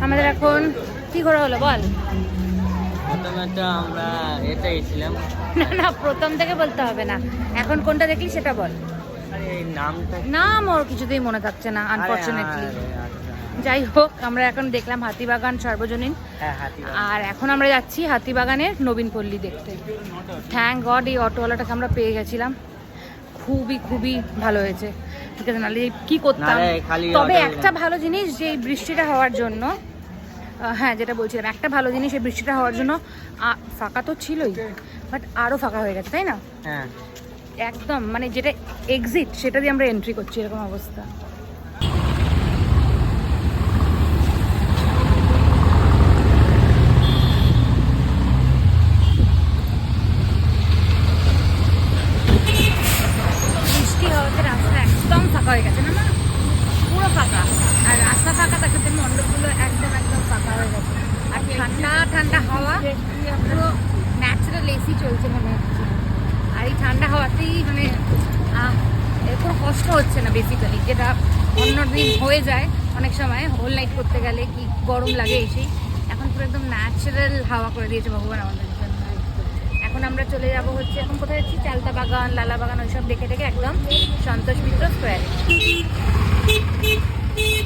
আমাদের এখন কি ঘোরা হলো বল? প্রথমে তো আমরা এটা গেছিলাম। না না, প্রথম থেকে বলতে হবে না, এখন কোনটা দেখলি সেটা বল। আরে এই নামটা নাম ওর কিছুতেই মনে থাকছে না আনফরচুনেটলি। যাই হোক, আমরা এখন দেখলাম হাতিবাগান সর্বজনীন, হ্যাঁ হাতিবাগান। আর এখন আমরা যাচ্ছি হাতিবাগানের নবীন পল্লী দেখতে। থ্যাংক গড এই অটোওয়ালাটাকে আমরা পেয়ে গেছিলাম, খুবই খুবই ভালো হয়েছে। ঠিক আছে, নাহলে কি করতাম। নাহলে খালি তবে অটো একটা ভালো জিনিস যে এই বৃষ্টিটা হওয়ার জন্য, হ্যাঁ যেটা বলছিলাম, একটা ভালো জিনিস এই বৃষ্টিটা হওয়ার জন্য ফাঁকা তো ছিলই, বাট আরও ফাঁকা হয়ে গেছে, তাই না? হ্যাঁ একদম মানে যেটা এক্সিট সেটা দিয়ে আমরা এন্ট্রি করছি, এরকম অবস্থা। বৃষ্টি হওয়াতে রাস্তা একদম ফাঁকা হয়ে গেছে, না না পুরো ফাঁকা, আর রাস্তা ফাঁকা তার সাথে মণ্ডপগুলো একদম একদম ফাঁকা হয়ে গেছে, আর ঠান্ডা ঠান্ডা হাওয়া, পুরো ন্যাচারাল এসি চলছে মনে হচ্ছে। আর এই ঠান্ডা হাওয়াতেই মানে কোনো কষ্ট হচ্ছে না বেসিক্যালি, যেটা অন্য দিন হয়ে যায় অনেক সময় হোল নাইট করতে গেলে কি গরম লাগে এসেই। এখন পুরো একদম ন্যাচারাল হাওয়া করে দিয়েছে ভগবান আমাদের জন্য। এখন আমরা চলে যাব হচ্ছে, এখন কোথায় যাচ্ছি, চালতা বাগান, লালা বাগান, ওইসব দেখে দেখে একদম সন্তোষ মিত্র স্কোয়ারে।